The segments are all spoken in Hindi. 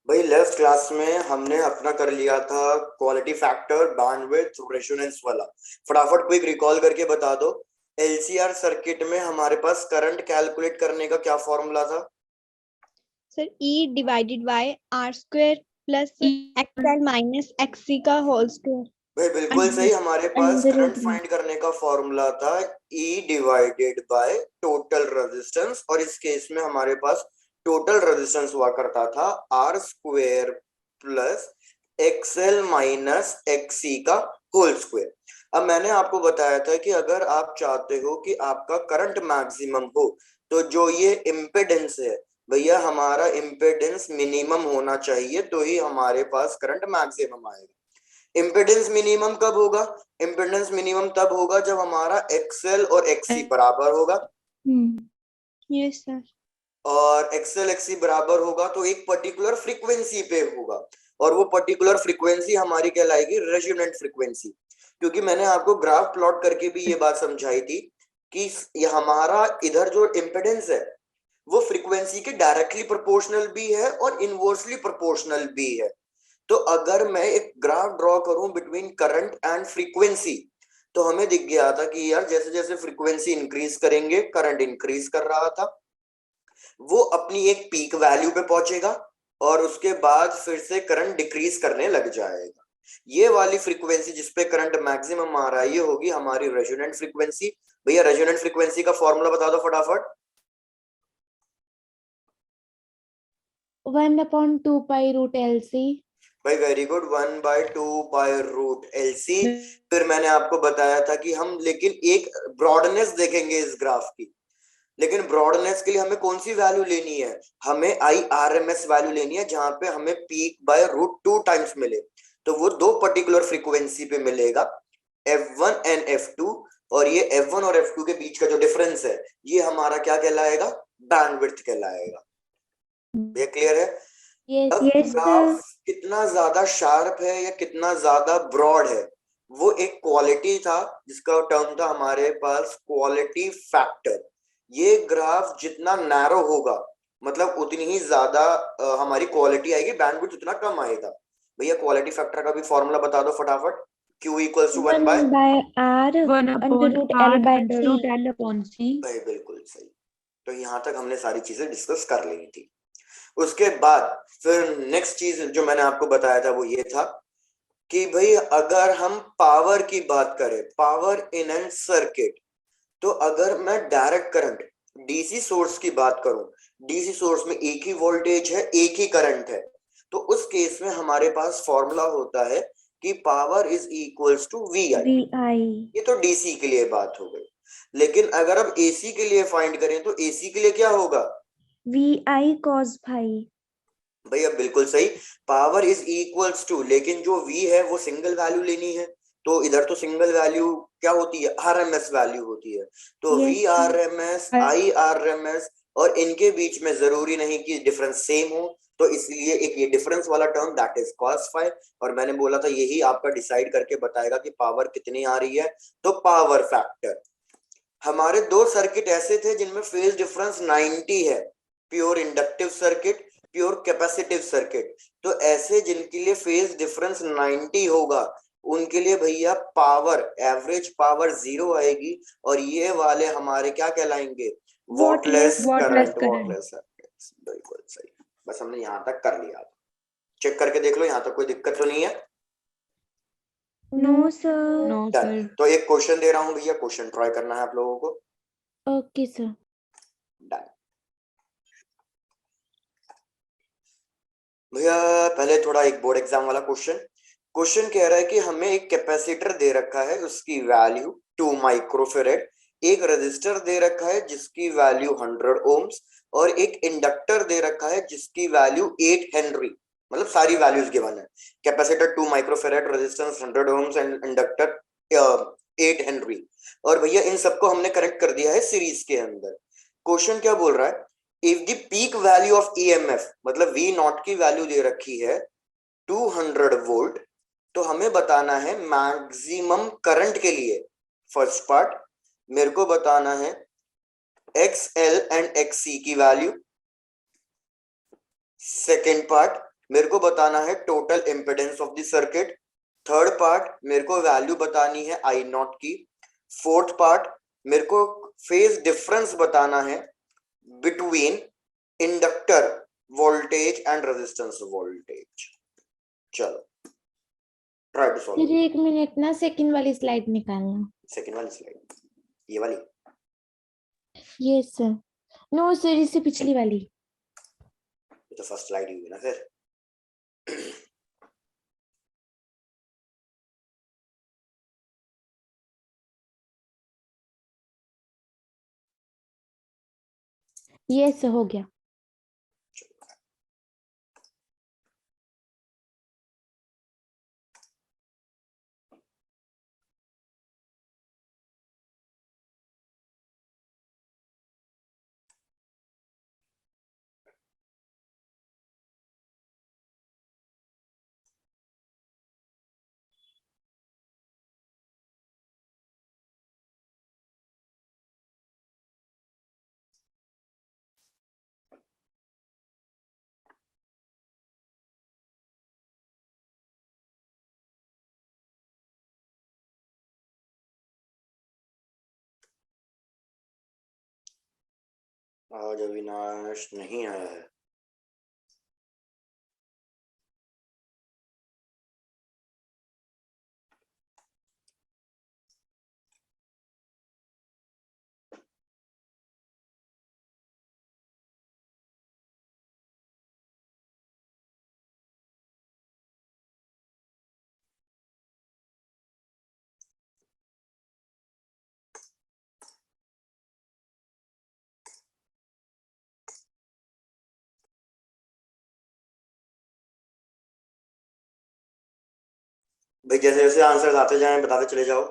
भाई लेफ्ट क्लास में हमने अपना कर लिया था क्वालिटी फैक्टर बैंडविड्थ रेजोनेंस वाला। फटाफट क्विक रिकॉल करके बता दो। एलसीआर सर्किट में हमारे पास करंट कैलकुलेट करने का क्या फॉर्मूला था? Sir E divided by R square plus XL minus XC का होल स्क्वायर। भाई बिल्कुल सही, हमारे पास करंट फाइंड करने का फॉर्मूला था E divided by total resistance, और इस केस में हमारे पास टोटल रेजिस्टेंस हुआ करता था R square plus XL minus XC का होल स्क्वायर। अब मैंने आपको बताया था कि अगर आप चाहते हो कि आपका करंट मैक्सिमम हो तो जो ये इम्पेडेंस है भैया, हमारा इम्पेडेंस मिनिमम होना चाहिए तो ही हमारे पास करंट मैक्सिमम आएगा। इम्पिडेंस मिनिमम कब होगा? इम्पिडेंस मिनिमम तब होगा जब हमारा एक्सएल और एक्सी बराबर होगा। Yes sir. और एक्सएल एक्सी बराबर होगा तो एक पर्टिकुलर फ्रीक्वेंसी पे होगा, और वो पर्टिकुलर फ्रीक्वेंसी हमारी कहलाएगी रेजोनेंट फ्रीक्वेंसी। क्योंकि मैंने आपको ग्राफ प्लॉट करके भी ये बात समझाई थी कि ये हमारा इधर जो इम्पिडेंस है वो फ्रीक्वेंसी के डायरेक्टली प्रोपोर्शनल भी है और इनवर्सली प्रोपोर्शनल भी है। तो अगर मैं एक ग्राफ ड्रॉ करूं बिटवीन करंट एंड फ्रीक्वेंसी, तो हमें दिख गया था कि यार जैसे जैसे फ्रीक्वेंसी इंक्रीज करेंगे करंट इंक्रीज कर रहा था, वो अपनी एक पीक वैल्यू पे पहुंचेगा और उसके बाद फिर से करंट डिक्रीज करने लग जाएगा। ये वाली फ्रीक्वेंसी जिसपे करंट मैक्सिमम आ रहा है ये होगी हमारी रेजोनेंट फ्रीक्वेंसी। भैया रेजोनेंट फ्रीक्वेंसी का फॉर्मूला बता दो फटाफट। 1/2 पाई रूट LC। भाई very good, 1/2 pi root LC। फिर मैंने आपको बताया था कि हम लेकिन एक ब्रॉडनेस देखेंगे इस ग्राफ की, लेकिन ब्रॉडनेस के लिए हमें कौन सी वैल्यू लेनी है? हमें IRMS वैल्यू लेनी है जहां पे हमें पीक बाय √2 टाइम्स मिले। तो वो दो पर्टिकुलर फ्रीक्वेंसी पे मिलेगा, F1 एंड F2। और ये F1 और F2 के बीच का जो डिफरेंस है ये हमारा क्या कहलाएगा? बैंडविड्थ कहलाएगा। ये क्लियर है? अब यस ग्राफ कितना ज्यादा शार्प है या कितना ज्यादा ब्रॉड है वो एक क्वालिटी था जिसका टर्म था हमारे पास क्वालिटी फैक्टर। ये ग्राफ जितना नैरो होगा मतलब उतनी ही ज्यादा हमारी क्वालिटी आएगी, बैंडविड्थ उतना कम आएगा। भैया क्वालिटी फैक्टर का भी फॉर्मूला बता दो फटाफट। Q equals to 1/R √L/C। भाई बिल्कुल सही। तो यहां तक हमने सारी चीजें डिस्कस कर ली थी। उसके बाद फिर नेक्स्ट चीज जो मैंने आपको बताया था वो ये था कि भाई अगर हम पावर की बात करें, पावर इन एन सर्किट, तो अगर मैं डायरेक्ट करंट डीसी सोर्स की बात करूं, डीसी सोर्स में एक ही वोल्टेज है एक ही करंट है, तो उस केस में हमारे पास फॉर्मूला होता है कि power is equals to VI। ये तो डीसी के लिए बात हो गई। लेकिन अगर अब एसी के लिए फाइंड करें तो एसी के लिए क्या होगा? VI cos phi। भैया बिल्कुल सही, पावर इज इक्वल्स टू, लेकिन जो V है वो सिंगल वैल्यू लेनी है, तो इधर तो सिंगल वैल्यू क्या होती है? RMS वैल्यू होती है। तो VRMS IRMS, और इनके बीच में जरूरी नहीं कि डिफरेंस सेम हो, तो इसलिए एक ये डिफरेंस वाला term that is cos phi। और मैंने बोला था यही आपका डिसाइड करके बताएगा कि पावर कितनी आ रही है। तो पावर फैक्टर, हमारे दो सर्किट ऐसे थे जिनमें फेज डिफरेंस 90 है, pure inductive circuit, pure capacitive circuit. तो ऐसे जिनके लिए फेज डिफरेंस 90 होगा उनके लिए भैया पावर एवरेज पावर 0 आएगी, और ये वाले हमारे क्या कहलाएंगे? Wattless current, wattless circuit. बिल्कुल सही, बस हमने यहां तक कर लिया। चेक करके देख लो यहां तक कोई दिक्कत तो नहीं है? No sir. डन। तो एक क्वेश्चन दे रहा हूं भैया, क्वेश्चन ट्राई करना है आप लोगों को। Okay sir. डन भैया, पहले थोड़ा एक बोर्ड एग्जाम वाला क्वेश्चन। क्वेश्चन कह रहा है कि हमें एक कैपेसिटर दे रखा है उसकी वैल्यू 2 माइक्रोफेरेड, एक रजिस्टर दे रखा है जिसकी वैल्यू 100 ओम्स, और एक इंडक्टर दे रखा है जिसकी वैल्यू 8 हेनरी। मतलब सारी वैल्यूज गिवन है, capacitor 2 microfarad, resistance 100 ohms and inductor 8 henry. और भैया इन सबको हमने कनेक्ट कर दिया है सीरीज के अंदर। क्वेश्चन क्या बोल रहा है? If the peak value of EMF, मतलब V नॉट की वैल्यू दे रखी है 200 वोल्ट, तो हमें बताना है मैक्सिमम करंट के लिए। फर्स्ट पार्ट मेरे को बताना है XL एंड XC की वैल्यू। सेकेंड पार्ट मेरे को बताना है total impedance of the circuit. Third part मेरे को वैल्यू बतानी है आई नॉट की। फोर्थ पार्ट मेरे को फेज डिफरेंस बताना है between inductor voltage and resistance voltage. चलो ट्राई टू सॉल्व। फिर 1 मिनट ना, सेकंड वाली स्लाइड निकालना। सेकंड वाली स्लाइड, ये वाली? Yes sir. नो सर, इससे पिछली वाली। ये तो फर्स्ट स्लाइड ही हुई ना फिर। यस हो गया। आज अविनाश नहीं आया है। भाई जैसे जैसे आंसर आते जाएं बताते चले जाओ।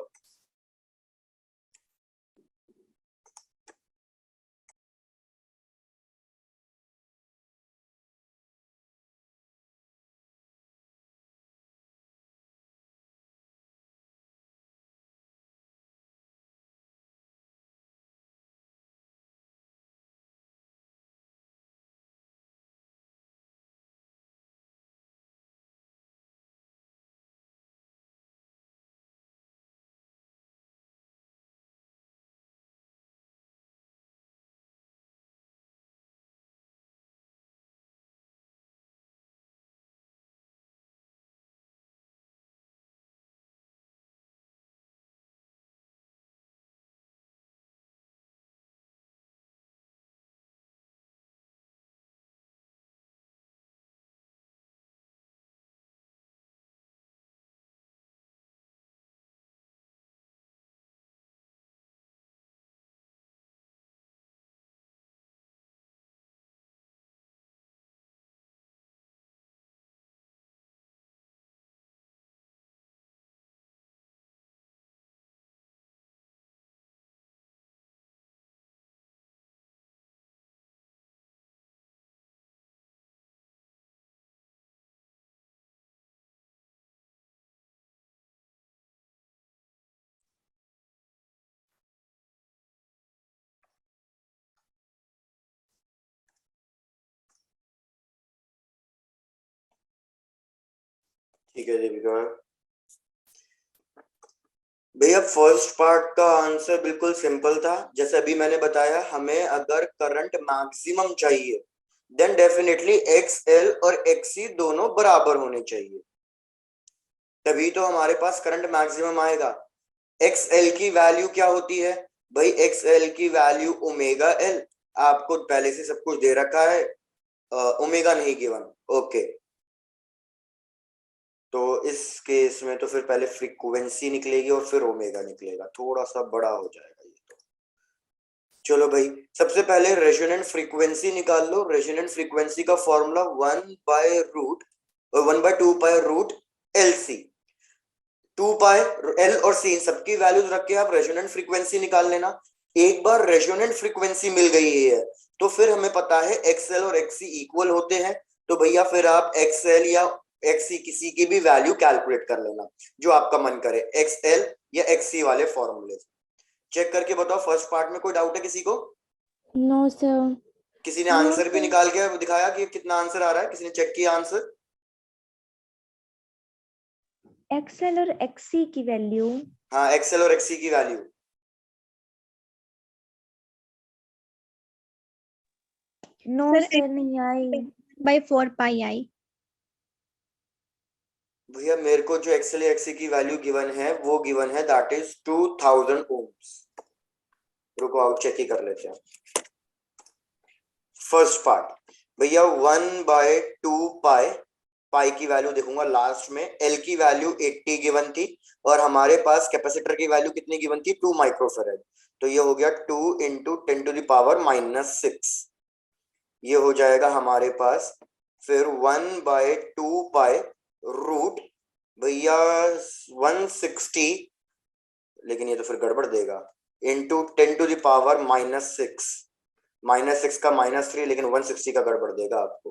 ठीक है दीपिका। भैया फर्स्ट पार्ट का आंसर बिल्कुल सिंपल था। जैसे अभी मैंने बताया, हमें अगर करंट मैक्सिमम चाहिए देन डेफिनेटली एक्स एल और एक्स सी दोनों बराबर होने चाहिए, तभी तो हमारे पास करंट मैक्सिमम आएगा। एक्स एल की वैल्यू क्या होती है भाई? एक्स एल की वैल्यू ओमेगा एल। आपको पहले से सब कुछ दे रखा है, ओमेगा नहीं गिवन। ओके, तो इस केस में तो फिर पहले फ्रीक्वेंसी निकलेगी और फिर ओमेगा निकलेगा, थोड़ा सा बड़ा हो जाएगा ये तो। चलो भाई, सबसे पहले रेजोनेंट फ्रीक्वेंसी निकाल लो। रेजोनेंट फ्रीक्वेंसी का formula 1/2 L C. 2 pi L और सी सबकी वैल्यूज रख के आप रेजोनेंट फ्रीक्वेंसी निकाल लेना। एक बार रेजोनेंट फ्रीक्वेंसी मिल गई है तो फिर हमें पता है एक्सएल और एक्ससी इक्वल होते हैं, तो भैया फिर आप एक्सएल या एक्ससी किसी की भी वैल्यू कैलकुलेट कर लेना जो आपका मन करे, एक्सएल या एक्ससी वाले फॉर्मूले। चेक करके बताओ फर्स्ट पार्ट में कोई डाउट है किसी को? No sir. किसी ने आंसर भी निकाल के दिखाया कि कितना आंसर आ रहा है? किसी ने चेक किया आंसर? एक्सएल और एक्सी की वैल्यू हाँ, एक्सएल और एक्सी की वैल्यू नो सर सर नहीं आई। by 4 pi I. भैया मेरे को जो एक्सएल एक्सी की वैल्यू गिवन है वो गिवन है दैट इज 2000 ओम्स। रुको आउट चेक ही कर लेते हैं। फर्स्ट पार्ट भैया 1/2 पाई, पाई की वैल्यू देखूंगा लास्ट में। एल की वैल्यू 80 गिवन थी और हमारे पास कैपेसिटर की वैल्यू कितनी गिवन थी 2 माइक्रोफेरेड। तो ये हो गया 2 × 10⁻⁻6, ये हो जाएगा हमारे पास। फिर 1/2 पाई रूट भैया 160, लेकिन ये तो फिर गड़बड़ देगा, इंटू 10⁻⁻6, -6 का -3, लेकिन 160 का गड़बड़ देगा आपको।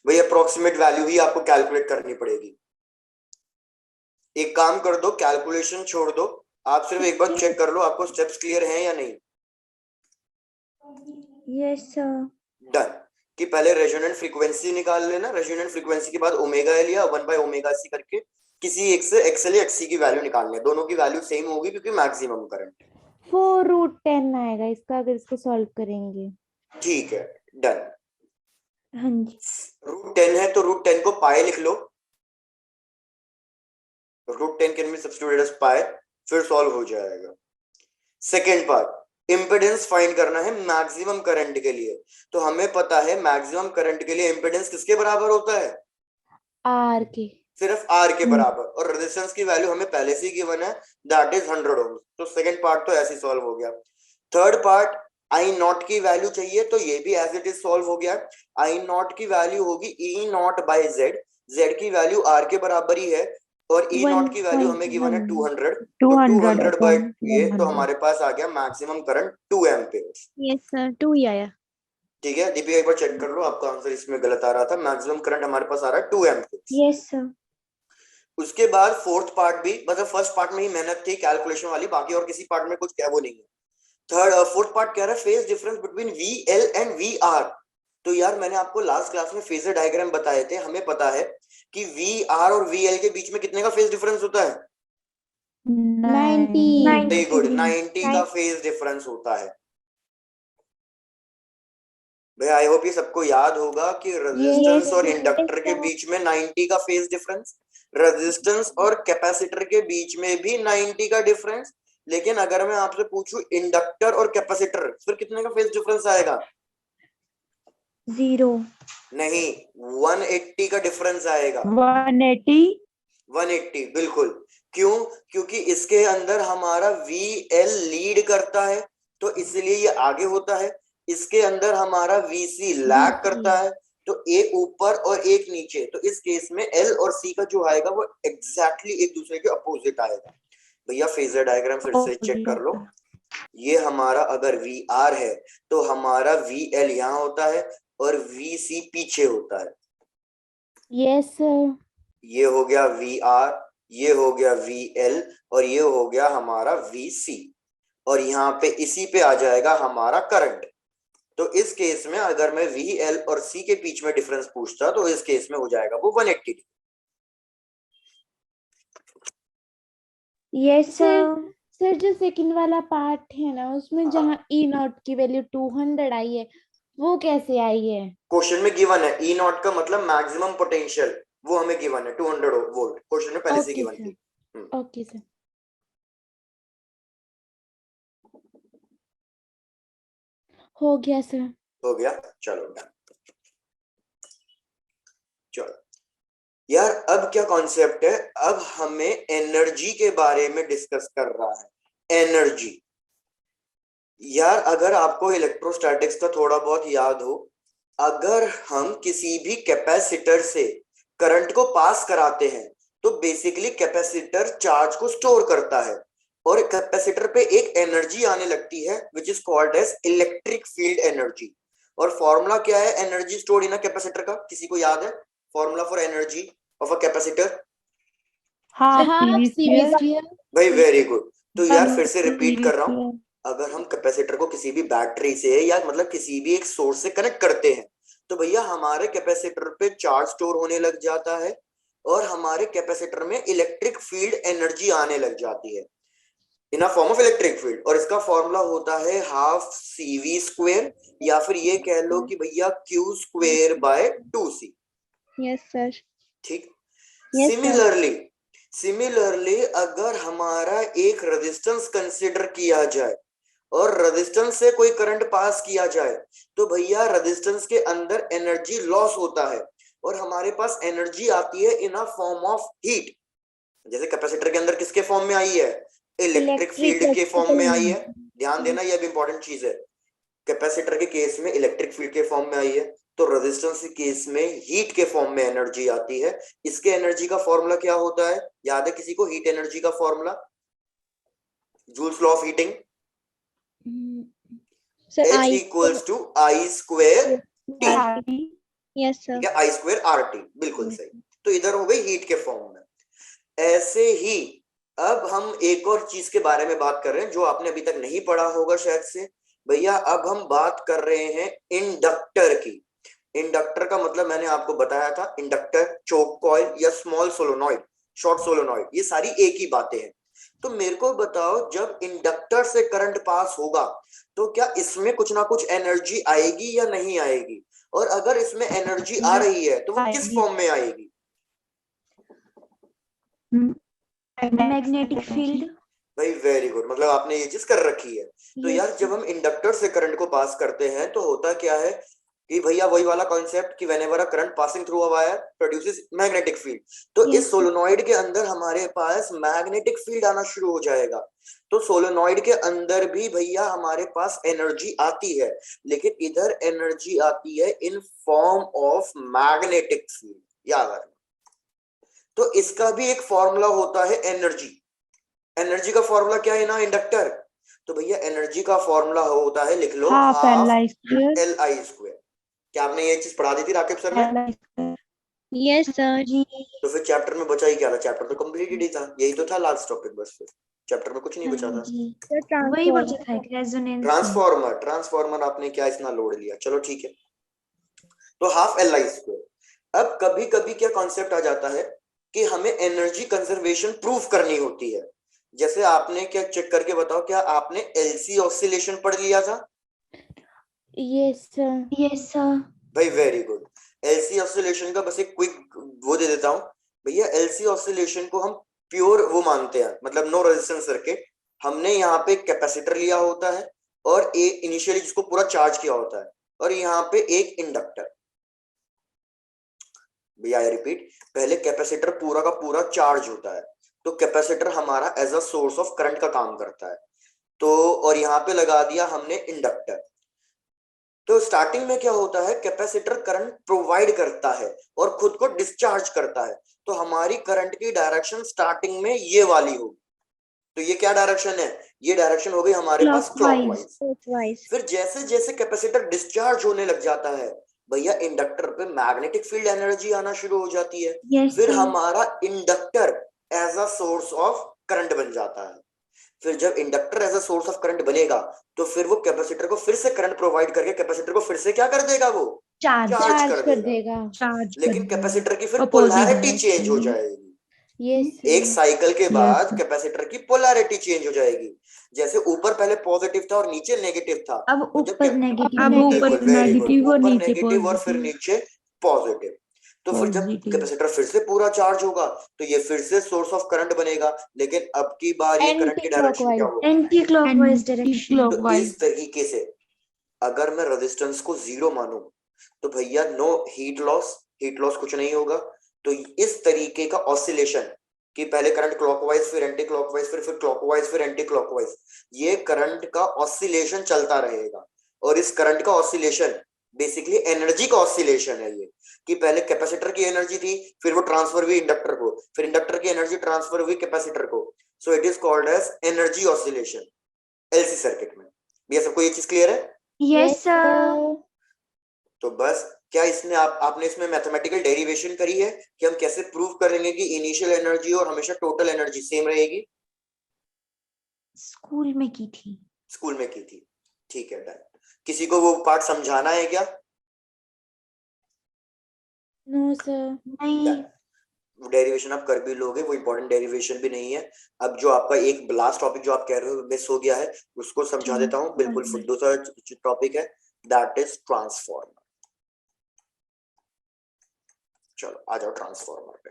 भाई अप्रोक्सीमेट वैल्यू ही आपको कैलकुलेट करनी पड़ेगी। एक काम कर दो, कैलकुलेशन छोड़ दो, आप सिर्फ एक बार चेक कर लो आपको स्टेप्स क्लियर हैं या नहीं। Yes sir. डन। कि पहले रेजोनेंट फ्रीक्वेंसी निकाल लेना, रेजोनेंट फ्रीक्वेंसी के बाद ओमेगा एल या 1/ωc करके किसी एक से एक्सएल या एक्सी की वैल्यू निकालनी है। दोनों की वैल्यू सेम होगी क्योंकि मैक्सिमम करंट। 4√10 आएगा इसका अगर इसको सॉल्व करेंगे। ठीक है, डन। हाँ जी। √10 है तो √10 को पाई लिख लो, √10 कैन बी सब्स्टिट्यूटेड एज पाई, फिर सॉल्व हो जाएगा। सेकेंड पार्ट, इंपेडेंस फाइंड करना है मैक्सिमम करंट के लिए। तो हमें पता है मैक्सिमम करंट के लिए इंपेडेंस किसके बराबर होता है? आर के, सिर्फ आर के बराबर। और रेजिस्टेंस की वैल्यू हमें पहले से ही गिवन है, दैट इज 100 ओम। तो सेकंड पार्ट तो ऐसे ही सॉल्व हो गया। थर्ड पार्ट, आई नॉट की वैल्यू चाहिए, तो ये भी एज इट इज सॉल्व हो गया। आई नॉट की वैल्यू होगी E0/Z, जेड की वैल्यू आर के बराबर ही है, और E0 की वैल्यू हमें गिवन है 200, तो 200 ये, तो हमारे पास आ गया maximum current 2 ampere. Yes sir, 2 ही आया. ठीक है दीपिका, एक बार चेक कर लो, आपका आंसर इसमें गलत आ रहा था। मैक्सिमम करंट हमारे पास आ रहा है 2 एम्पियर। Yes sir. उसके बाद फोर्थ पार्ट भी, मतलब फर्स्ट पार्ट में ही मेहनत थी कैलकुलेशन वाली, बाकी और किसी पार्ट में कुछ क्या वो नहीं है। फोर्थ पार्ट कह रहा है phase difference between VL and VR। तो यार मैंने आपको लास्ट क्लास में फेजर डायग्राम बताए थे, हमें पता है कि VR और VL के बीच में कितने का फेज डिफरेंस होता है? 90। वेरी गुड, 90 का फेज डिफरेंस होता है। भाई आई होप ये सबको याद होगा कि रेजिस्टेंस और इंडक्टर के बीच में 90 का फेज डिफरेंस, रेजिस्टेंस और कैपेसिटर के बीच में भी 90 का डिफरेंस। लेकिन अगर मैं आपसे पूछूं इंडक्टर और कैपेसिटर, फिर कितने का फेज डिफरेंस आएगा? 0। नहीं, 180 का डिफरेंस आएगा। 180। 180 बिल्कुल। क्यों? क्योंकि इसके अंदर हमारा VL लीड करता है, तो इसलिए ये आगे होता है। इसके अंदर हमारा VC लैग करता है, तो एक ऊपर और एक नीचे। तो इस केस में L और C का जो आएगा वो एग्जैक्टली एक दूसरे के अपोजिट आएगा। भैया फेजर डायग्राम फिर से चेक कर लो। ये हमारा अगर VR है तो हमारा VL यहाँ होता है और VC पीछे होता है। Yes sir. ये हो गया VR, ये हो गया VL और ये हो गया हमारा VC, और यहाँ पे इसी पे आ जाएगा हमारा करंट। तो इस केस में अगर मैं VL और C के बीच में डिफरेंस पूछता तो इस केस में हो जाएगा वो 180। Yes sir. सर जो सेकंड वाला पार्ट है ना, उसमें जहाँ E0 की वैल्यू 200 आई है, वो कैसे आई है? क्वेश्चन में गिवन है E0 का मतलब मैक्सिमम पोटेंशियल, वो हमें गिवन है 200 वोल्ट, क्वेश्चन में पहले से गिवन थी। Okay sir. हो गया सर। हो गया, चलो चलो यार, अब क्या कॉन्सेप्ट है? अब हमें एनर्जी के बारे में डिस्कस कर रहा है। एनर्जी यार, अगर आपको इलेक्ट्रोस्टैटिक्स का थोड़ा बहुत याद हो, अगर हम किसी भी कैपेसिटर से करंट को पास कराते हैं तो बेसिकली कैपेसिटर चार्ज को स्टोर करता है और कैपेसिटर पे एक एनर्जी आने लगती है which is called as electric field energy. और फॉर्मूला क्या है energy stored in a capacitor का? किसी को याद है formula for energy of a capacitor? भाई वेरी गुड। तो यार फिर से रिपीट कर रहा हूं, अगर हम कैपेसिटर को किसी भी बैटरी से या मतलब किसी भी एक सोर्स से कनेक्ट करते हैं तो भैया हमारे कैपेसिटर पे चार्ज स्टोर होने लग जाता है और हमारे कैपेसिटर में इलेक्ट्रिक फील्ड एनर्जी आने लग जाती है in a form of electric field, और इसका फॉर्मूला होता है हाफ CV स्क्वेयर, या फिर ये कह लो कि भैया Q square by 2C। Yes sir. ठीक। Yes, sir. सिमिलरली अगर हमारा एक रेजिस्टेंस कंसिडर किया जाए और रेजिस्टेंस से कोई करंट पास किया जाए तो भैया रेजिस्टेंस के अंदर एनर्जी लॉस होता है और हमारे पास एनर्जी आती है in a form of heat. जैसे कैपेसिटर के अंदर किसके फॉर्म में आई है, इलेक्ट्रिक फील्ड के फॉर्म में आई है। ध्यान देना, यह भी इंपॉर्टेंट चीज है। कैपेसिटर के केस में इलेक्ट्रिक फील्ड के फॉर्म में आई है, तो रेजिस्टेंस के केस में हीट के फॉर्म में एनर्जी आती है। इसके एनर्जी का फॉर्मूला क्या होता है, याद है किसी को हीट एनर्जी का formula, Joule's law of heating, Sir, H equals to I square T। Yes, sir. ठीक है, I स्क्वेयर RT, बिल्कुल सही। तो इधर हो गई हीट के फॉर्म में। ऐसे ही अब हम एक और चीज के बारे में बात कर रहे हैं जो आपने अभी तक नहीं पढ़ा होगा शायद से। भैया अब हम बात कर रहे हैं इंडक्टर की। इंडक्टर का मतलब मैंने आपको बताया था, इंडक्टर, चोक कॉइल या स्मॉल सोलोनॉइड, शॉर्ट सोलोनॉइड, ये सारी एक ही बातें हैं। तो मेरे को बताओ, जब इंडक्टर से करंट पास होगा तो क्या इसमें कुछ ना कुछ एनर्जी आएगी या नहीं आएगी, और अगर इसमें एनर्जी आ रही है तो वो किस फॉर्म में आएगी? Magnetic field. भाई वेरी गुड, मतलब आपने ये चीज कर रखी है। तो यार जब हम इंडक्टर से करंट को पास करते हैं तो होता क्या है कि भैया वही वाला कॉन्सेप्ट कि whenever a current passing through a wire produces magnetic field. तो इस सोलेनॉइड के अंदर हमारे पास मैग्नेटिक फील्ड आना शुरू हो जाएगा। तो सोलेनॉइड के अंदर भी भैया हमारे पास एनर्जी आती है, लेकिन इधर एनर्जी आती है in form of magnetic field, याद रखना। तो इसका भी एक फॉर्मूला होता है एनर्जी। एनर्जी का फॉर्मूला क्या है ना इंडक्टर, तो भैया एनर्जी का फॉर्मूला होता है, लिख लो, हाफ LI स्क्वायर। क्या आपने ये चीज पढ़ा दी थी राकेश सर ने? Yes, sir. तो फिर चैप्टर में बचा ही क्या था, चैप्टर तो कंप्लीटेड ही था, यही तो था लास्ट टॉपिक, बस फिर चैप्टर में कुछ नहीं बचा था। वही बचा था, रेजोनेंस। ट्रांसफॉर्मर आपने क्या इतना लोड लिया, चलो ठीक है। तो हाफ LI स्क्वायर। अब कभी कभी क्या कॉन्सेप्ट आ जाता है कि हमें एनर्जी कंजर्वेशन प्रूफ करनी होती है। जैसे आपने क्या, चेक करके बताओ, क्या आपने LC ऑसिलेशन पढ़ लिया था? Yes sir. भाई वेरी गुड। LC ऑसिलेशन का बस एक क्विक वो दे देता हूं भैया। LC ऑसिलेशन को हम प्योर वो मानते हैं, मतलब नो रेजिस्टेंस सर्किट। हमने यहाँ पे कैपेसिटर लिया होता है और एक इनिशियली जिसको पूरा चार्ज किया होता है, और यहाँ पे एक इंडक्टर। भैया आई रिपीट, पहले कैपेसिटर पूरा का पूरा चार्ज होता है, तो कैपेसिटर हमारा as a source of current का काम करता है। तो और यहाँ पे लगा दिया हमने इंडक्टर। तो स्टार्टिंग में क्या होता है, कैपेसिटर करंट प्रोवाइड करता है और खुद को डिस्चार्ज करता है। तो हमारी करंट की डायरेक्शन स्टार्टिंग में ये वाली होगी। तो ये क्या डायरेक्शन है, ये डायरेक्शन हो गई हमारे पास क्लॉकवाइज। फिर जैसे जैसे कैपेसिटर डिस्चार्ज होने लग जाता है भैया, इंडक्टर पे मैग्नेटिक फील्ड एनर्जी आना शुरू हो जाती है। फिर हमारा inductor as a source of current बन जाता है। फिर जब inductor as a source of current बनेगा तो फिर वो कैपेसिटर को फिर से करंट प्रोवाइड करके कैपेसिटर को फिर से क्या कर देगा, वो चार्ज कर देगा। लेकिन कैपेसिटर की फिर पोलैरिटी चेंज हो जाएगी। एक साइकिल के बाद कैपेसिटर की पोलैरिटी चेंज हो जाएगी। जैसे ऊपर पहले पॉजिटिव था और नीचे नेगेटिव था, अब ऊपर नेगेटिव और फिर नीचे पॉजिटिव। तो फिर जब कैपेसिटर फिर से पूरा चार्ज होगा तो ये फिर से सोर्स ऑफ करंट बनेगा, लेकिन अब की बार ये करंट की डायरेक्शन क्या होगी, एंटी क्लॉकवाइज डायरेक्शन। तो इस तरीके से अगर मैं रेजिस्टेंस को 0 मानूं तो भैया नो हीट लॉस कुछ नहीं होगा। तो इस तरीके का ऑसिलेशन कि पहले करंट क्लॉकवाइज फिर एंटी क्लॉकवाइज फिर क्लॉकवाइज फिर एंटी क्लॉकवाइज, ये करंट का ऑसिलेशन चलता रहेगा। और इस करंट का ऑसिलेशन बेसिकली एनर्जी का ऑसिलेशन है ये, कि पहले कैपेसिटर की एनर्जी थी, फिर वो ट्रांसफर हुई इंडक्टर को, फिर इंडक्टर की एनर्जी ट्रांसफर हुई कैपेसिटर को। So it is called as energy oscillation LC circuit में। भैया सबको ये चीज क्लियर है? Yes sir. तो बस क्या इसमें आपने इसमें मैथमेटिकल डेरिवेशन करी है कि हम कैसे प्रूव करेंगे कि इनिशियल एनर्जी और हमेशा टोटल एनर्जी सेम रहेगी? स्कूल में की थी। स्कूल में की थी, ठीक है डन। किसी को वो पार्ट समझाना है क्या? No sir. नहीं डेरिवेशन आप कर भी लोगे, वो इंपॉर्टेंट डेरिवेशन भी नहीं है। अब जो आपका एक लास्ट टॉपिक जो आप कह रहे हो मिस हो गया है, उसको समझा देता हूँ। बिल्कुल फुद्दू सा टॉपिक है, दैट इज ट्रांसफॉर्मर। चलो आ जाओ ट्रांसफॉर्मर पे।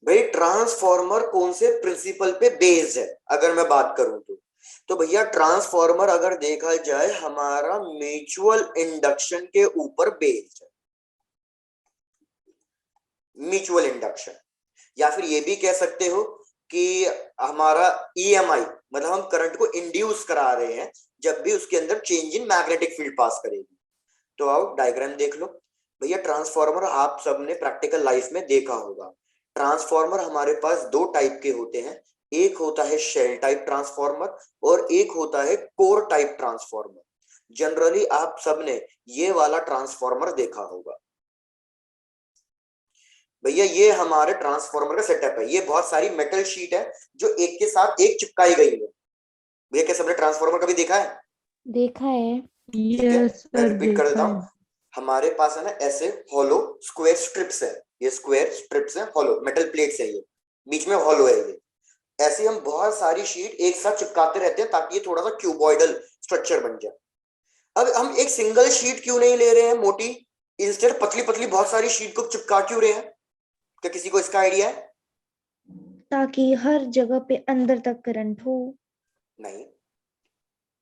भाई ट्रांसफॉर्मर कौन से प्रिंसिपल पे बेस्ड है अगर मैं बात करूं तो भैया ट्रांसफॉर्मर अगर देखा जाए हमारा म्यूचुअल इंडक्शन के ऊपर बेस्ड है। म्यूचुअल इंडक्शन, या फिर ये भी कह सकते हो कि हमारा ईएमआई मतलब हम करंट को इंड्यूस करा रहे हैं जब भी उसके अंदर चेंज इन मैग्नेटिक फील्ड पास करेगी। तो आओ डायग्राम देख लो भैया। ट्रांसफॉर्मर आप सबने प्रैक्टिकल लाइफ में देखा होगा। ट्रांसफॉर्मर हमारे पास दो टाइप के होते हैं, एक होता है शेल टाइप ट्रांसफॉर्मर और एक होता है कोर टाइप ट्रांसफॉर्मर। जनरली आप सबने ये वाला ट्रांसफॉर्मर देखा होगा। भैया ये हमारे ट्रांसफॉर्मर का सेटअप है। ये बहुत सारी मेटल शीट है जो एक के साथ एक चिपकाई गई है। भैया क्या सबने ट्रांसफॉर्मर कभी देखा है? देखा है। ठीक है, मैं रिपीट कर देता हूँ। हमारे पास है ना ऐसे हॉलो स्क्वायर स्ट्रिप्स है, ये स्क्वायर स्ट्रिप्स है, हॉलो मेटल प्लेट्स है, ये बीच में हॉलो है। ये ऐसे हम बहुत सारी शीट एक साथ चिपकाते रहते हैं ताकि ये थोड़ा सा क्यूबॉइडल स्ट्रक्चर बन जाए। अब हम एक सिंगल शीट क्यों नहीं ले रहे हैं मोटी, इंस्टेड पतली पतली बहुत सारी शीट को चिपका क्यों रहे हैं? क्या किसी को इसका आइडिया है? ताकि हर जगह पे अंदर तक करंट हो। नहीं,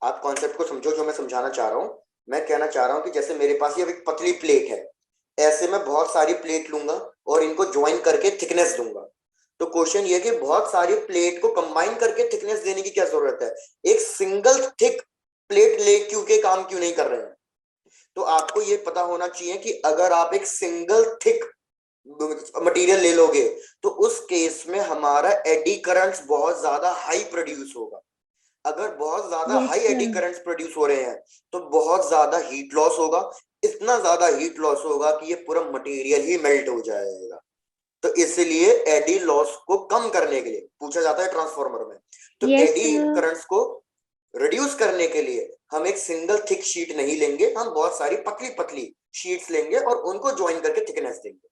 आप कॉन्सेप्ट को समझो जो मैं समझाना चाह रहा हूं। मैं कहना चाह रहा हूं कि जैसे मेरे पास ये एक पतली प्लेट है, ऐसे मैं बहुत सारी प्लेट लूंगा और इनको ज्वाइन करके थिकनेस दूंगा। तो क्वेश्चन ये कि बहुत सारी प्लेट को कंबाइन करके थिकनेस देने की क्या जरूरत है, एक सिंगल थिक प्लेट ले क्यों के काम क्यों नहीं कर रहे हैं? तो आपको ये पता होना चाहिए कि अगर आप एक सिंगल थिक मटेरियल ले लोगे तो उस केस में हमारा एडी करंट्स बहुत ज्यादा हाई प्रोड्यूस होगा। अगर बहुत ज्यादा Yes, high eddy sir. Currents produce हो रहे हैं तो बहुत ज्यादा हीट लॉस होगा। इतना ज्यादा हीट लॉस होगा कि ये पूरा मटेरियल ही मेल्ट हो जाएगा। तो इसलिए एडी लॉस को कम करने के लिए पूछा जाता है ट्रांसफार्मर में। तो Yes, एडी sir. करंट्स को रिड्यूस करने के लिए हम एक सिंगल थिक शीट नहीं लेंगे, हम बहुत सारी पतली पतली शीट्स लेंगे और उनको ज्वाइन करके थिकनेस देंगे।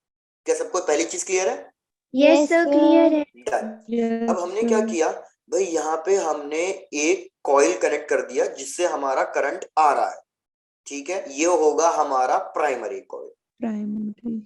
क्या सबको पहली चीज क्लियर है? Yes, sir. Clear है। डन। अब हमने क्या किया भाई, यहाँ पे हमने एक कॉइल कनेक्ट कर दिया जिससे हमारा करंट आ रहा है। ठीक है, ये होगा हमारा प्राइमरी कॉइल।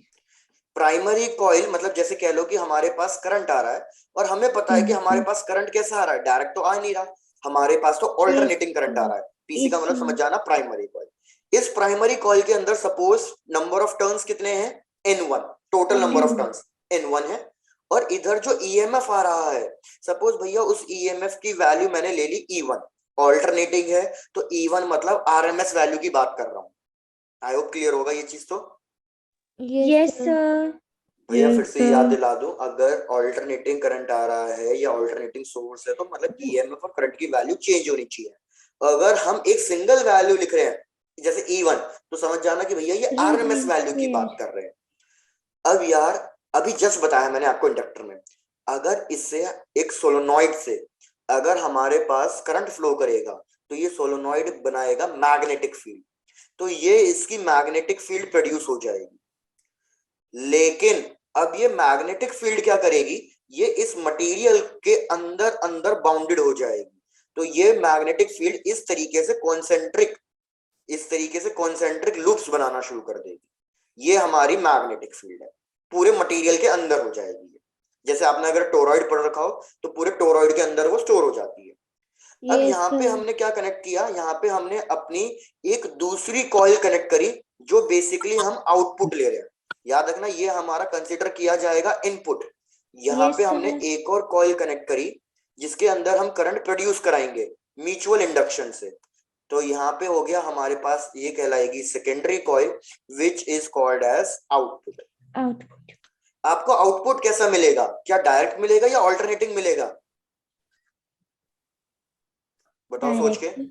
प्राइमरी कॉइल मतलब जैसे कह लो कि हमारे पास करंट आ रहा है और हमें पता है कि हमारे पास करंट कैसा आ रहा है, डायरेक्ट तो आ नहीं रहा, हमारे पास तो ऑल्टरनेटिंग करंट आ रहा है। पीसी का मतलब समझ जाना, प्राइमरी कॉइल। इस प्राइमरी कॉइल के अंदर सपोज नंबर ऑफ टर्न्स कितने हैं? N1, total number of turns N1 है। और इधर जो ईएमएफ आ रहा है, सपोज भैया उस ईएमएफ की वैल्यू मैंने ले ली E1, ऑल्टरनेटिंग है तो E1 मतलब आरएमएस वैल्यू की बात कर रहा हूं। आई होप क्लियर होगा ये चीज। तो Yes, sir. भैया फिर से याद दिला दूं, अगर ऑल्टरनेटिंग करंट आ रहा है या ऑल्टरनेटिंग सोर्स है तो मतलब ईएमएफ और करंट की वैल्यू चेंज होनी चाहिए। अगर हम एक सिंगल वैल्यू लिख रहे हैं जैसे E1 तो समझ जाना कि भैया ये आरएमएस वैल्यू की बात कर रहे हैं। अब यार अभी जस्ट बताया मैंने आपको इंडक्टर में, अगर इससे एक सोलोनॉइड से अगर हमारे पास करंट फ्लो करेगा तो ये सोलोनॉइड बनाएगा मैग्नेटिक फील्ड, तो ये इसकी मैग्नेटिक फील्ड प्रोड्यूस हो जाएगी। लेकिन अब ये मैग्नेटिक फील्ड क्या करेगी, ये इस मटेरियल के अंदर अंदर बाउंडेड हो जाएगी। तो ये मैग्नेटिक फील्ड इस तरीके से कॉन्सेंट्रिक लूप्स बनाना शुरू कर देगी। ये हमारी मैग्नेटिक फील्ड है, पूरे मटेरियल के अंदर हो जाएगी। जैसे आपने अगर टोरॉइड पढ़ रखा हो तो पूरे टोरॉइड के अंदर वो स्टोर हो जाती है। अब Yes, यहाँ पे sir. हमने क्या कनेक्ट किया, यहाँ पे हमने अपनी एक दूसरी कॉइल कनेक्ट करी जो बेसिकली हम आउटपुट ले रहे हैं। याद रखना ये हमारा कंसीडर किया जाएगा इनपुट। यहाँ Yes, पे हमने sir. एक और कॉइल कनेक्ट करी जिसके अंदर हम करंट प्रोड्यूस कराएंगे म्यूचुअल इंडक्शन से। तो यहाँ पे हो गया हमारे पास, ये कहलाएगी secondary coil which is called as output. Output. आपको आउटपुट कैसा मिलेगा, क्या डायरेक्ट मिलेगा या ऑल्टरनेटिंग मिलेगा? बताओ सोच के। Directly.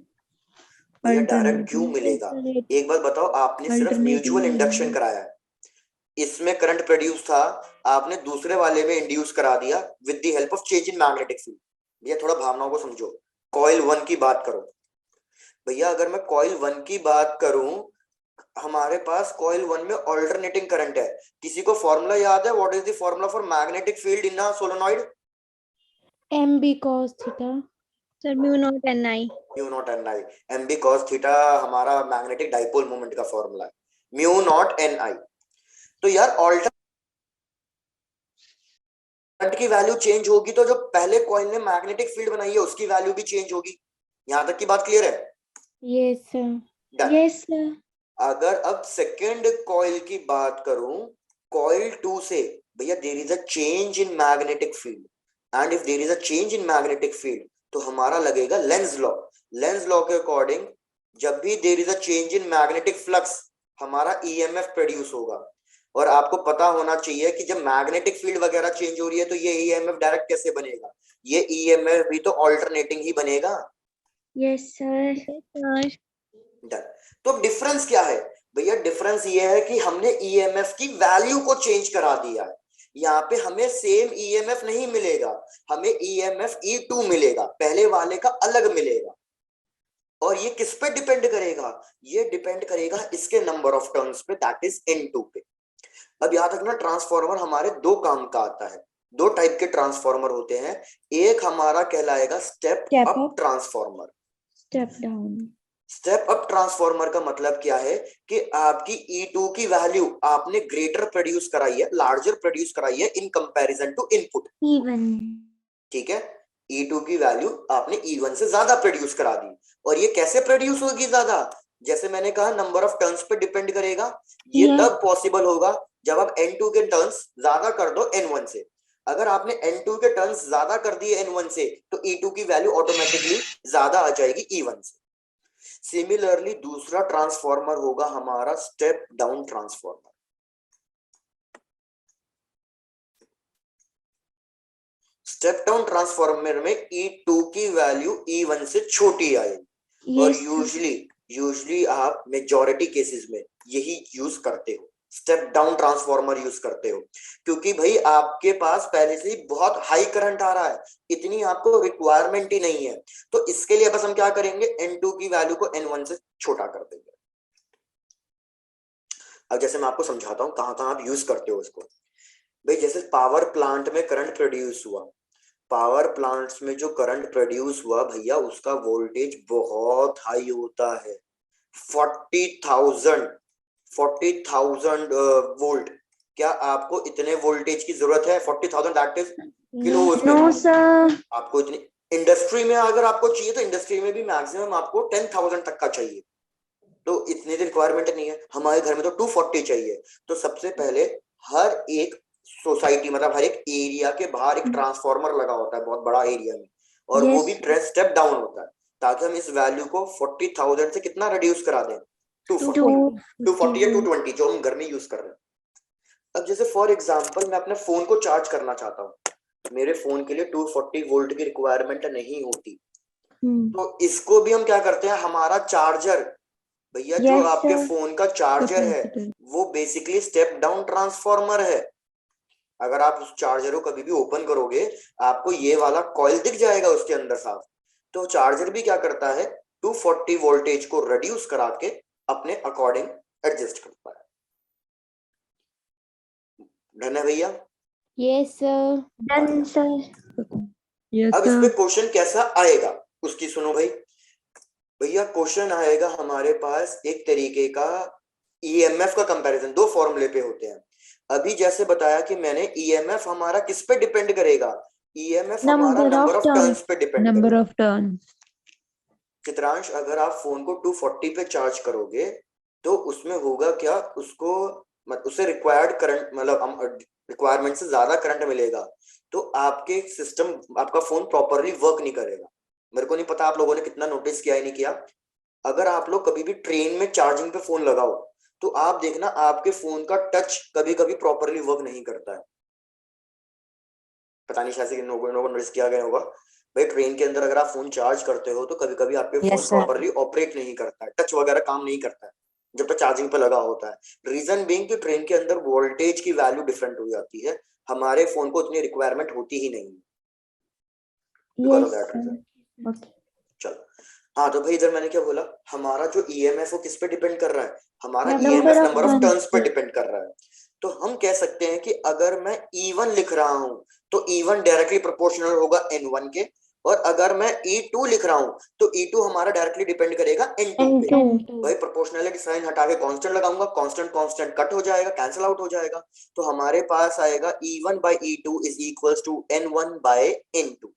भैया डायरेक्ट क्यों मिलेगा? एक बात बताओ, आपने सिर्फ म्यूचुअल इंडक्शन कराया है, इसमें करंट प्रोड्यूस था, आपने दूसरे वाले में इंड्यूस करा दिया with the help of change in magnetic field. भैया थोड़ा भावनाओं को समझो। कॉइल 1 की बात करो भैया, अगर मैं कॉइल 1 की बात करूं, हमारे पास कॉइल 1 में ऑल्टरनेटिंग करंट है। किसी को फॉर्मूला याद है? What is the formula for magnetic field in a solenoid? MB cos theta. Sir mu naught N I. Mu naught N I. M B cos theta हमारा मैग्नेटिक डाइपोल मोमेंट का फॉर्मूला है, म्यू नॉट एन आई। तो यार ऑल्टर करंट की वैल्यू चेंज होगी तो जो पहले कॉइल ने मैग्नेटिक फील्ड बनाई है उसकी वैल्यू भी चेंज होगी। यहां तक की बात क्लियर है? Yes sir. Done. Yes sir. अगर अब सेकेंड कॉइल की बात करूं, कॉइल 2 से भैया there is a change in magnetic field, and if there is a change in magnetic field तो हमारा लगेगा लेंज लॉ। लेंज लॉ के अकॉर्डिंग जब भी there is a change in magnetic flux हमारा ईएमएफ प्रोड्यूस होगा। और आपको पता होना चाहिए कि जब मैग्नेटिक फील्ड वगैरह चेंज हो रही है तो ये ईएमएफ डायरेक्ट कैसे बनेगा? ये ईएमएफ भी तो ऑल्टरनेटिंग ही बनेगा। Yes sir. Sir done. तो डिफरेंस क्या है भैया? डिफरेंस ये है कि हमने ईएमएफ की वैल्यू को चेंज करा दिया है। यहाँ पे हमें सेम ईएमएफ नहीं मिलेगा, हमें ईएमएफ E2 मिलेगा, पहले वाले का अलग मिलेगा। और ये किस पे डिपेंड करेगा? ये डिपेंड करेगा इसके नंबर ऑफ टर्न्स पे, दैट इज N2 पे। अब याद रखना ट्रांसफॉर्मर हमारे दो काम का आता है, दो टाइप के ट्रांसफॉर्मर होते हैं। एक हमारा कहलाएगा step up transformer. Step down. Step up transformer का मतलब क्या है कि आपकी E2 की वैल्यू आपने ग्रेटर प्रोड्यूस कराई है, लार्जर प्रोड्यूस कराई है in comparison to input. Even. ठीक है, E2 की वैल्यू आपने E1 से ज्यादा प्रोड्यूस करा दी। और ये कैसे प्रोड्यूस होगी ज्यादा? जैसे मैंने कहा नंबर ऑफ टर्न्स पे डिपेंड करेगा। ये तब पॉसिबल होगा जब आप N2 के टर्न्स ज्यादा कर दो N1 से। अगर आपने N2 के टर्न्स ज्यादा कर दिए N1 से तो E2 की वैल्यू ऑटोमेटिकली ज्यादा आ जाएगी E1 से। सिमिलरली दूसरा ट्रांसफॉर्मर होगा हमारा step down transformer. Step down transformer में E2 की वैल्यू E1 से छोटी आएगी। और यूजुअली आप मेजॉरिटी केसेस में यही यूज करते हो, स्टेप डाउन ट्रांसफॉर्मर यूज करते हो, क्योंकि भाई आपके पास पहले से ही बहुत हाई करंट आ रहा है, इतनी आपको रिक्वायरमेंट ही नहीं है। तो इसके लिए बस हम क्या करेंगे, N2 की वैल्यू को N1 से छोटा कर देंगे। अब जैसे मैं आपको समझाता हूँ कहाँ कहाँ आप यूज करते हो इसको। भाई जैसे पावर प्लांट में करंट प्रोड्यूस हुआ, पावर प्लांट्स में जो करंट प्रोड्यूस हुआ भैया उसका वोल्टेज बहुत हाई होता है, 40,000 वोल्ट। क्या आपको इतने वोल्टेज की जरूरत है? 40,000 दैट इज किलो उसमें। No sir. आपको इतनी इंडस्ट्री में अगर आपको चाहिए तो इंडस्ट्री में भी मैक्सिमम आपको 10,000 तक का चाहिए, तो इतनी रिक्वायरमेंट नहीं है। हमारे घर में तो 240 चाहिए। तो सबसे पहले हर एक सोसाइटी मतलब हर एक एरिया के बाहर एक ट्रांसफार्मर लगा होता है बहुत बड़ा एरिया में, और वो भी स्टेप डाउन होता है, ताकि हम इस वैल्यू को 40,000 से कितना रिड्यूस करा दें, 240 या 220 जो हम घर में यूज कर रहे हैं। अब जैसे फॉर एग्जांपल मैं अपने फोन को चार्ज करना चाहता हूँ, मेरे फोन के लिए 240 वोल्ट की रिक्वायरमेंट नहीं होती, तो इसको भी हम क्या करते हैं, हमारा चार्जर भैया जो आपके फोन का चार्जर है वो बेसिकली स्टेप डाउन ट्रांसफॉर्मर है। अगर आप उस चार्जर को कभी भी ओपन करोगे आपको ये वाला कॉइल दिख जाएगा उसके अंदर साफ। तो चार्जर भी क्या करता है, 240 वोल्टेज को रिड्यूस करा के अपने अकॉर्डिंग एडजस्ट करता है। डन है भैया? Yes sir. Done sir. अब इस पे क्वेश्चन कैसा आएगा उसकी सुनो भाई। भैया क्वेश्चन आएगा हमारे पास एक तरीके का ईएमएफ का कंपैरिजन, दो फॉर्मूले पे होते हैं। अभी जैसे बताया कि मैंने ईएमएफ हमारा किस पे डिपेंड करेगा, ईएमएफ हमारा नंबर ऑफ टर्न्स पे डिपेंड नंबर करेगा। Of turn. चित्रांश अगर आप फोन को 240 पे चार्ज करोगे तो उसमें होगा क्या, उसको उससे रिक्वायर्ड करंट मतलब रिक्वायरमेंट से ज्यादा करंट मिलेगा, तो आपके सिस्टम आपका फोन प्रॉपरली वर्क नहीं करेगा। मेरे को नहीं पता आप लोगों ने कितना नोटिस किया है नहीं किया, अगर आप लोग कभी भी ट्रेन में चार्जिंग पे फोन लगाओ तो आप देखना आपके फोन का टच कभी कभी प्रॉपरली वर्क नहीं करता है। पता नहीं शायद लोगों को नोटिस किया गया होगा। भाई ट्रेन के अंदर अगर आप फोन चार्ज करते हो तो कभी कभी आपके फोन प्रॉपरली ऑपरेट नहीं करता है, टच वगैरह काम नहीं करता है जब तक चार्जिंग पे लगा होता है। रीजन बीइंग कि ट्रेन के अंदर वोल्टेज की वैल्यू डिफरेंट हो जाती है, हमारे फोन को उतनी रिक्वायरमेंट होती ही नहीं। चलो, हाँ तो भाई इधर मैंने क्या बोला, हमारा जो ईएमएफ वो किस पे डिपेंड कर रहा है, हमारा Number EMF of number of turns turns पे पे। डिपेंड कर रहा है। तो हम कह सकते हैं कि अगर मैं E1 लिख रहा हूं तो E1 डायरेक्टली प्रोपोर्शनल होगा N1 के, और अगर मैं E2 लिख रहा हूं तो E2 हमारा डायरेक्टली डिपेंड करेगा N2 पे। N2। भाई प्रोपोर्शनलिटी साइन हटा के कांस्टेंट लगाऊंगा, कांस्टेंट कांस्टेंट कट हो जाएगा, कैंसिल आउट हो जाएगा, तो हमारे पास आएगा E1 by E2 is equals to N1 by N2।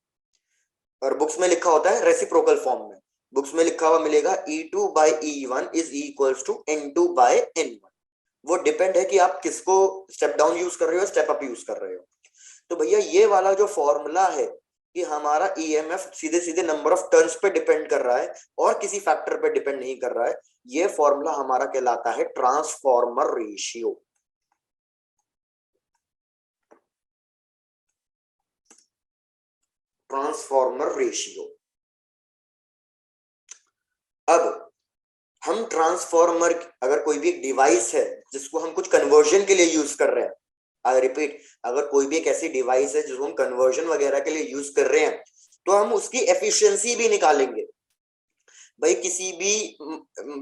और बुक्स में लिखा होता है रेसिप्रोकल फॉर्म में, बुक्स में लिखा हुआ मिलेगा E2 by E1 is equals to N2 by N1। वो डिपेंड है कि आप किसको स्टेप डाउन यूज कर रहे हो, स्टेप अप यूज कर रहे हो। तो भैया ये वाला जो फॉर्मूला है कि हमारा ईएमएफ सीधे सीधे नंबर ऑफ टर्न्स पे डिपेंड कर रहा है और किसी फैक्टर पे डिपेंड नहीं कर रहा है, ये फॉर्मूला हमारा कहलाता है ट्रांसफॉर्मर रेशियो। Transformer ratio. अब हम ट्रांसफॉर्मर, अगर कोई भी एक डिवाइस है जिसको हम कुछ कन्वर्जन के लिए यूज कर रहे हैं, आई रिपीट, अगर कोई भी एक ऐसी डिवाइस है जिसको हम कन्वर्जन वगैरह के लिए यूज कर रहे हैं, तो हम उसकी एफिशिएंसी भी निकालेंगे। भाई किसी भी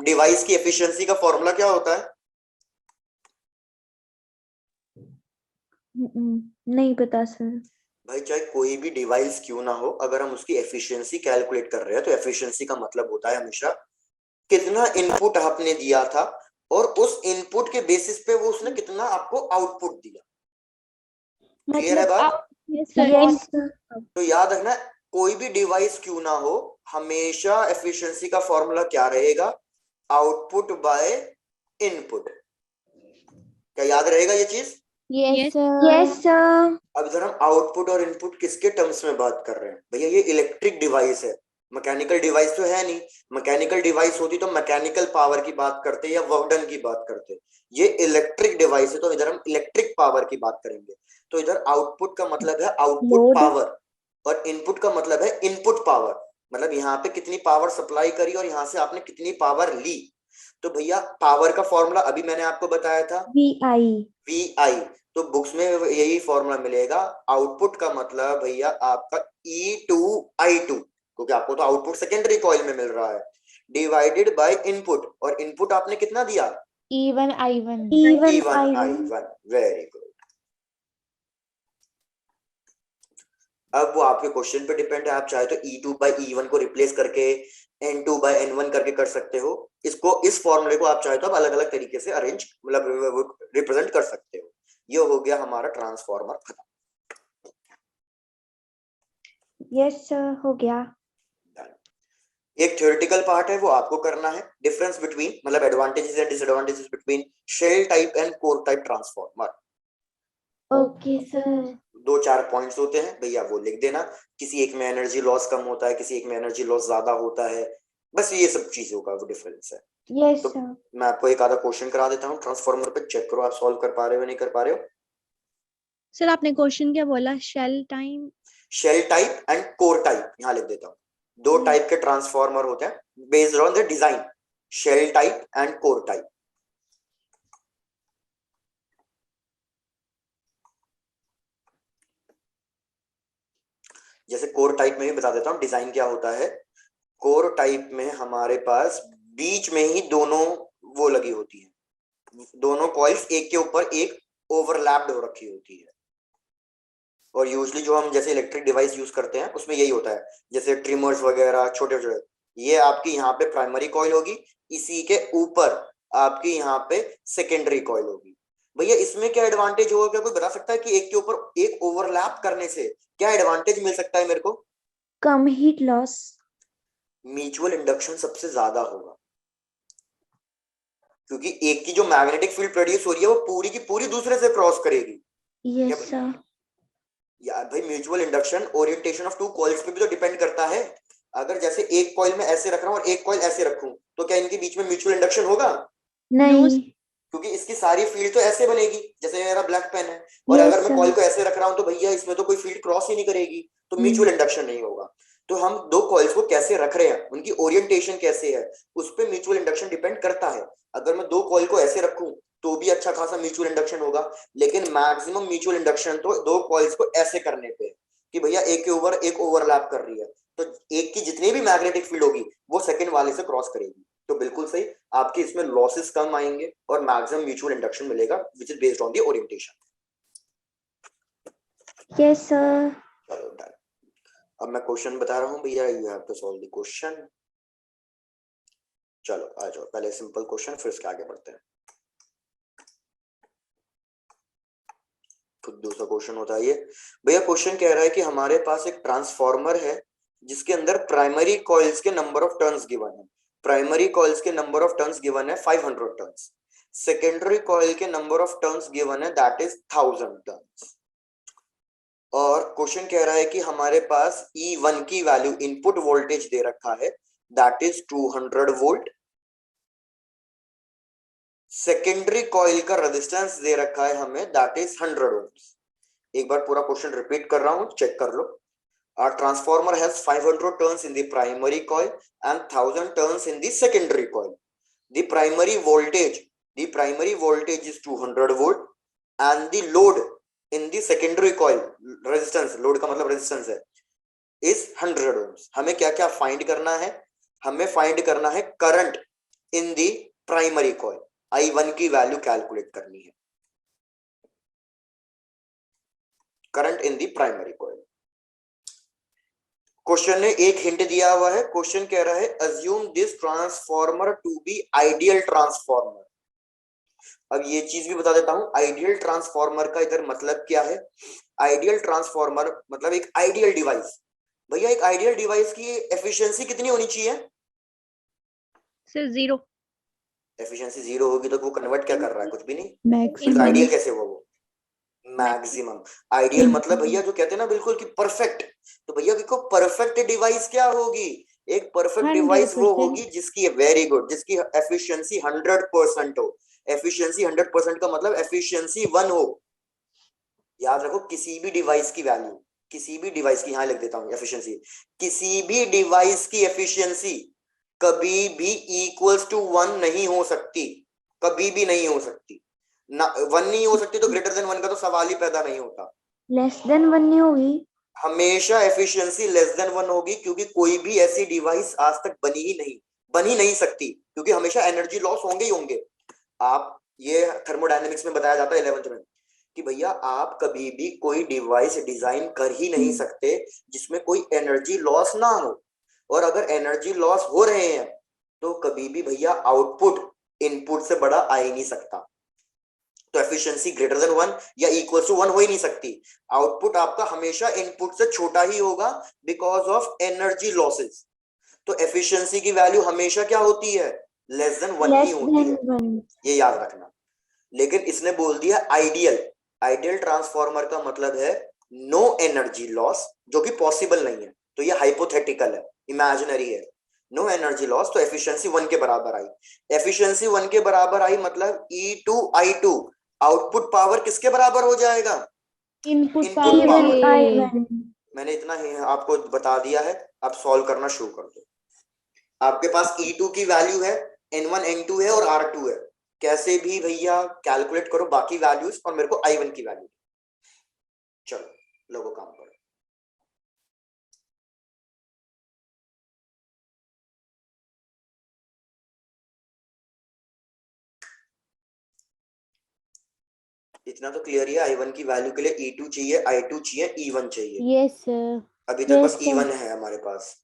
डिवाइस की एफिशिएंसी का फॉर्मूला क्या होता है? नहीं पता सर। भाई चाहे कोई भी डिवाइस क्यों ना हो, अगर हम उसकी एफिशिएंसी कैलकुलेट कर रहे हैं तो एफिशिएंसी का मतलब होता है हमेशा कितना इनपुट आपने दिया था और उस इनपुट के बेसिस पे वो उसने कितना आपको आउटपुट दिया। क्लियर है मतलब बात? आप Yes, sir. Yes sir. तो याद रखना, कोई भी डिवाइस क्यों ना हो, हमेशा एफिशिएंसी का फॉर्मूला क्या रहेगा? Output by input. क्या याद रहेगा ये चीज? Yes Yes. Sir. Yes sir. अब इधर हम आउटपुट और इनपुट किसके टर्म्स में बात कर रहे हैं? भैया ये इलेक्ट्रिक डिवाइस है, मैकेनिकल डिवाइस तो है नहीं। मैकेनिकल डिवाइस होती तो मैकेनिकल पावर की बात करते या वर्क डन की बात करते। ये इलेक्ट्रिक डिवाइस है तो इधर हम इलेक्ट्रिक पावर की बात करेंगे। तो इधर आउटपुट का मतलब है आउटपुट लोड। पावर और इनपुट का मतलब है इनपुट पावर, मतलब यहाँ पे कितनी पावर सप्लाई करी और यहाँ से आपने कितनी पावर ली। तो भैया पावर का फॉर्मूला अभी मैंने आपको बताया था, VI। तो बुक्स में यही फॉर्मूला मिलेगा। आउटपुट का मतलब भैया आपका E2I2, क्योंकि आपको तो आउटपुट सेकेंडरी कॉइल में मिल रहा है, डिवाइडेड बाय इनपुट, और इनपुट आपने कितना दिया? E1I1। E1I1। Very good. अब वो आपके क्वेश्चन पे डिपेंड है, आप चाहे तो E2 by E1 को रिप्लेस करके N2 by N1 करके कर सकते हो। इसको, इस फॉर्मूले को आप चाहे तो अलग अलग तरीके से अरेंज, मतलब रिप्रेजेंट कर सकते हो। ये हो गया हमारा ट्रांसफॉर्मर खत्म। यस सर हो गया। एक थ्योरेटिकल पार्ट है वो आपको करना है, डिफरेंस बिटवीन, मतलब advantages and disadvantages between shell type and core type transformer. Okay sir. 2-4 points होते हैं भैया, वो लिख देना। किसी एक में एनर्जी लॉस कम होता है, किसी एक में एनर्जी लॉस ज्यादा होता है, बस ये सब चीजों का वो डिफरेंस है। यस तो सर। मैं आपको एक आधा क्वेश्चन करा देता हूँ ट्रांसफॉर्मर पे, चेक करो आप सॉल्व कर पा रहे हो नहीं कर पा रहे हो। सर आपने क्वेश्चन क्या बोला? Shell time, shell type and core type, यहाँ लिख देता हूँ। 2 टाइप के ट्रांसफॉर्मर होते हैं based on the design, shell type and core type. जैसे कोर टाइप में भी बता देता हूँ डिजाइन क्या होता है। कोर टाइप में हमारे पास बीच में ही दोनों वो लगी होती है, दोनों कॉइल्स एक के ऊपर एक ओवरलैप्ड हो रखी होती है। और यूजली जो हम जैसे इलेक्ट्रिक डिवाइस यूज करते हैं उसमें यही होता है, जैसे ट्रिमर्स वगैरह छोटे छोटे, ये आपकी यहाँ पे प्राइमरी कॉइल होगी, इसी के ऊपर आपकी यहाँ पे सेकेंडरी कॉइल होगी। भैया इसमें क्या एडवांटेज होगा, क्या कोई बता सकता है कि एक के ऊपर एक ओवरलैप करने से क्या एडवांटेज मिल सकता है मेरे को? कम हीट लॉस। म्यूचुअल इंडक्शन सबसे ज्यादा होगा, क्योंकि एक की जो मैग्नेटिक फील्ड प्रोड्यूस हो रही है वो पूरी की पूरी दूसरे से क्रॉस करेगी। Yes sir. यार भाई mutual induction orientation of 2 coils पे भी तो डिपेंड करता है। अगर जैसे एक कॉइल में ऐसे रख रहा हूं और एक कॉइल ऐसे रखूं तो क्या इनके बीच में म्यूचुअल इंडक्शन होगा? नहीं। क्योंकि इसकी सारी फील्ड तो ऐसे बनेगी, जैसे मेरा ब्लैक पेन है, और अगर मैं कॉइल को ऐसे रख रहा हूं तो भैया इसमें तो कोई फील्ड क्रॉस ही नहीं करेगी, तो म्यूचुअल इंडक्शन नहीं होगा। तो हम 2 कॉइल्स को कैसे रख रहे हैं, उनकी ओरिएंटेशन कैसे है, उस पर म्यूचुअल इंडक्शन डिपेंड करता है। अगर मैं 2 कॉइल को ऐसे रखूं तो भी अच्छा खासा म्यूचुअल इंडक्शन होगा, लेकिन मैक्सिमम म्यूचुअल इंडक्शन तो 2 कॉइल्स को ऐसे करने पे कि भैया एक के ऊपर एक ओवरलैप कर रही है, तो एक की जितनी भी मैग्नेटिक फील्ड होगी वो सेकंड वाले से क्रॉस करेगी। तो बिल्कुल सही, आपके इसमें लॉसेस कम आएंगे और मैक्सिमम म्यूचुअल इंडक्शन मिलेगा which is based on the orientation. Yes sir. चलो डन। अब मैं क्वेश्चन बता रहा हूं भैया, you have to solve the question. चलो आ जाओ, पहले सिंपल क्वेश्चन फिर उसके आगे बढ़ते हैं। खुद दूसरा क्वेश्चन होता है ये भैया। क्वेश्चन कह रहा है कि हमारे पास एक ट्रांसफॉर्मर है जिसके अंदर प्राइमरी कॉइल्स के नंबर ऑफ टर्न्स गिवन है। प्राइमरी कॉइल्स के नंबर ऑफ टर्न्स गिवन है 500 टर्न्स। सेकेंडरी कॉइल के नंबर ऑफ टर्न्स गिवन है दैट इज 1000 टर्न्स। और क्वेश्चन कह रहा है कि हमारे पास E1 की वैल्यू इनपुट वोल्टेज दे रखा है that is 200 volt. Secondary coil का रेजिस्टेंस दे रखा है हमें दैट इज 100 ओम्स। एक बार पूरा क्वेश्चन रिपीट कर रहा हूं, चेक कर लो। Our transformer has 500 turns in the primary coil and 1000 turns in the secondary coil. The primary voltage is 200 volt and the load in the secondary coil, resistance, load का मतलब resistance है, is 100 ohms. हमें क्या क्या फाइंड करना है? हमें फाइंड करना है current in the primary coil. I1 की वैल्यू कैलकुलेट करनी है, current in the primary coil. Question ने एक हिंट दिया हुआ है। क्वेश्चन कह रहा है assume this transformer to be ideal transformer. अब ये चीज भी बता देता हूं, आइडियल ट्रांसफॉर्मर का इधर मतलब क्या है। आइडियल ट्रांसफॉर्मर मतलब एक आइडियल डिवाइस। भैया एक आइडियल डिवाइस की एफिशिएंसी कितनी होनी चाहिए? सर 0। एफिशिएंसी 0 होगी तो वो कन्वर्ट क्या कर रहा है? कुछ भी नहीं। मैक्सिमम। तो आइडियल कैसे हुआ वो? मैक्सिमम। आइडियल मतलब भैया जो कहते हैं ना बिल्कुल कि परफेक्ट। तो भैया देखो परफेक्ट डिवाइस क्या होगी? एक परफेक्ट डिवाइस वो 100%। होगी जिसकी वेरी गुड, जिसकी एफिशिएंसी 100% हो। एफिशिएंसी 100% का मतलब एफिशिएंसी 1 हो। याद रखो किसी भी डिवाइस की वैल्यू, किसी भी डिवाइस की, यहां लिख देता हूं एफिशिएंसी, किसी भी डिवाइस की एफिशिएंसी कभी भी इक्वल्स टू 1 नहीं हो सकती, कभी भी नहीं हो सकती ना। 1 नहीं हो सकती तो ग्रेटर देन 1 का तो सवाल ही पैदा नहीं होता। लेस देन 1 नहीं होगी। हमेशा एफिशिएंसी लेस देन 1 होगी, क्योंकि कोई भी ऐसी डिवाइस आज तक बन ही नहीं सकती, क्योंकि हमेशा एनर्जी लॉस होंगे ही होंगे। आप ये थर्मोडायनेमिक्स में बताया जाता है 11th में कि भैया आप कभी भी कोई डिवाइस डिजाइन कर ही नहीं सकते जिसमें कोई एनर्जी लॉस ना हो। और अगर एनर्जी लॉस हो रहे हैं तो कभी भी भैया आउटपुट इनपुट से बड़ा आ ही नहीं सकता। तो एफिशिएंसी ग्रेटर देन 1 या इक्वल टू 1 हो ही नहीं सकती। आउटपुट आपका हमेशा इनपुट से छोटा ही होगा बिकॉज ऑफ एनर्जी लॉसेस। तो एफिशिएंसी की वैल्यू हमेशा क्या होती है? लेस देन 1 ही लेस होती देन है, 1। ये याद रखना। लेकिन इसने बोल दिया आइडियल। आइडियल ट्रांसफॉर्मर का मतलब है नो एनर्जी लॉस, जो कि पॉसिबल नहीं है। तो ये हाइपोथेटिकल है, इमेजिनरी है। नो एनर्जी लॉस, तो एफिशिएंसी 1 के बराबर आई। एफिशिएंसी 1 के बराबर आई मतलब E2I2 आउटपुट पावर किसके बराबर हो जाएगा? Input input power power. I1। मैंने इतना ही आपको बता दिया है, अब सॉल्व करना शुरू कर दो। आपके पास E2 की वैल्यू है, N1 N2 है और R2 है। कैसे भी भैया कैलकुलेट करो बाकी वैल्यूज और मेरे को I1 की वैल्यू। चलो लोगों काम करो। इतना तो क्लियर ही है, I1 की वैल्यू के लिए E2 चाहिए, I2 चाहिए, E1 चाहिए। Yes sir. अभी तक बस यस सर। E1 है हमारे पास।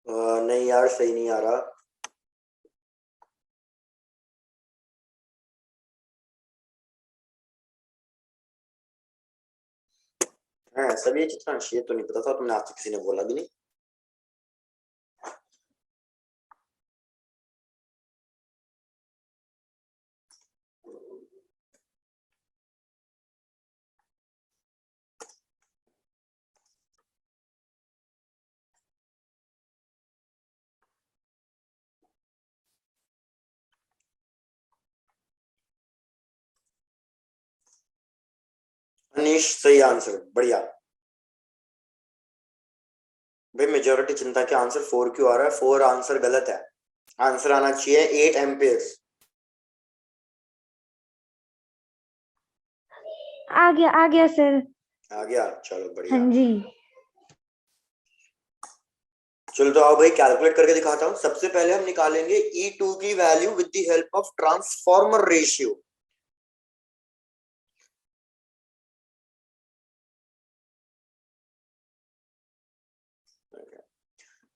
नहीं यार, सही नहीं आ रहा। हाँ, सभी चित्रांश, ये तो नहीं पता था, तुमने आज तक किसी ने बोला भी नहीं। अनीश, सही आंसर, बढ़िया। भाई मेजोरिटी चिंता के आंसर 4 क्यों आ रहा है? 4 आंसर गलत है। आंसर आना चाहिए 8 एम्पियर्स। आ गया सर। आ गया, चलो हाँ बढ़िया। जी। चलो तो आओ भाई, कैलकुलेट करके दिखाता हूँ। सबसे पहले हम निकालेंगे E2 की value with the help of transformer ratio.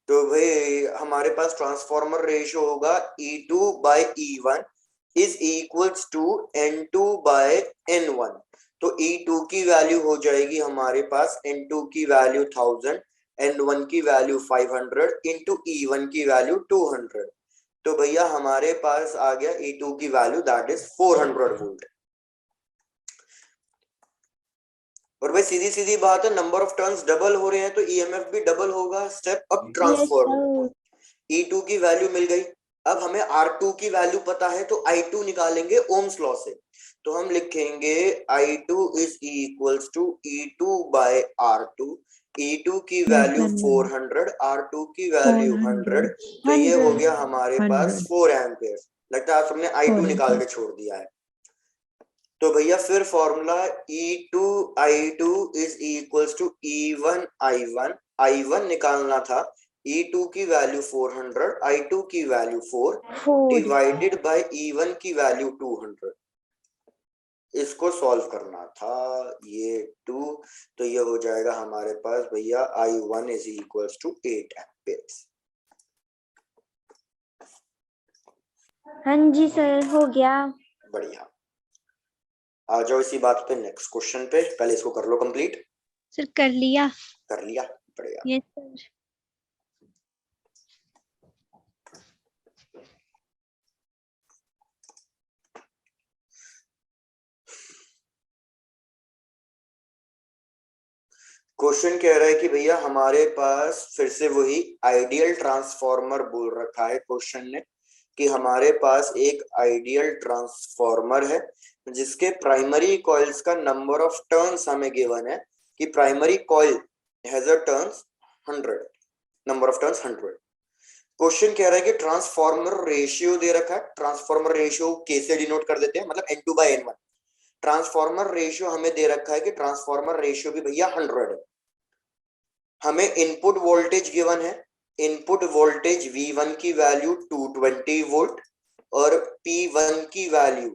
तो भाई हमारे पास ट्रांसफॉर्मर रेशियो होगा E2 by E1 is equals to N2 by N1। तो E2 की वैल्यू हो जाएगी हमारे पास, N2 की वैल्यू 1000, N1 की वैल्यू 500 इंटू E1 की वैल्यू 200। तो भैया हमारे पास आ गया E2 की वैल्यू, दैट इज 400 वोल्ट। और भाई सीधी सीधी बात है, नंबर ऑफ टर्न्स डबल हो रहे हैं तो ईएमएफ भी डबल होगा step up yes transformer. Sir. E2 की वैल्यू मिल गई। अब हमें R2 की वैल्यू पता है तो I2 निकालेंगे ओम्स लॉ से। तो हम लिखेंगे I2 is equals to E2 bye R2। E2 की वैल्यू 400, R2 की वैल्यू 100। तो ये हो गया हमारे पास 4 एम्पियर। लगता है आप सबने I2 निकाल के छोड़ दिया है। तो भैया फिर formula E2 is equals to E1 I1। I1 निकालना था, E2 की वैल्यू 400, I2 की वैल्यू 4 डिवाइडेड बाय E1 की वैल्यू 200। इसको सॉल्व करना था, ये 2। तो ये हो जाएगा हमारे पास भैया I1 is equals to 8 ampere. हाँ जी सर, हो गया। बढ़िया। आ जाओ इसी बात पे नेक्स्ट क्वेश्चन पे, पहले इसको कर लो कंप्लीट। सर कर लिया। कर लिया, बढ़िया। Yes sir. क्वेश्चन कह रहा है कि भैया हमारे पास फिर से वही आइडियल ट्रांसफॉर्मर बोल रखा है क्वेश्चन ने, कि हमारे पास एक आइडियल ट्रांसफॉर्मर है जिसके प्राइमरी कॉइल्स का नंबर ऑफ टर्न्स हमें गिवन है कि primary coil has a turns 100, number of turns 100। Question कह रहा है कि ट्रांसफॉर्मर रेशियो दे रखा है। ट्रांसफॉर्मर रेशियो कैसे डिनोट कर देते हैं, मतलब N2 by N1। Transformer ratio हमें दे रखा है कि ट्रांसफॉर्मर रेशियो भी भैया 100 है। हमें इनपुट वोल्टेज गिवन है। इनपुट वोल्टेज V1 की वैल्यू 220 वोल्ट और P1 की value,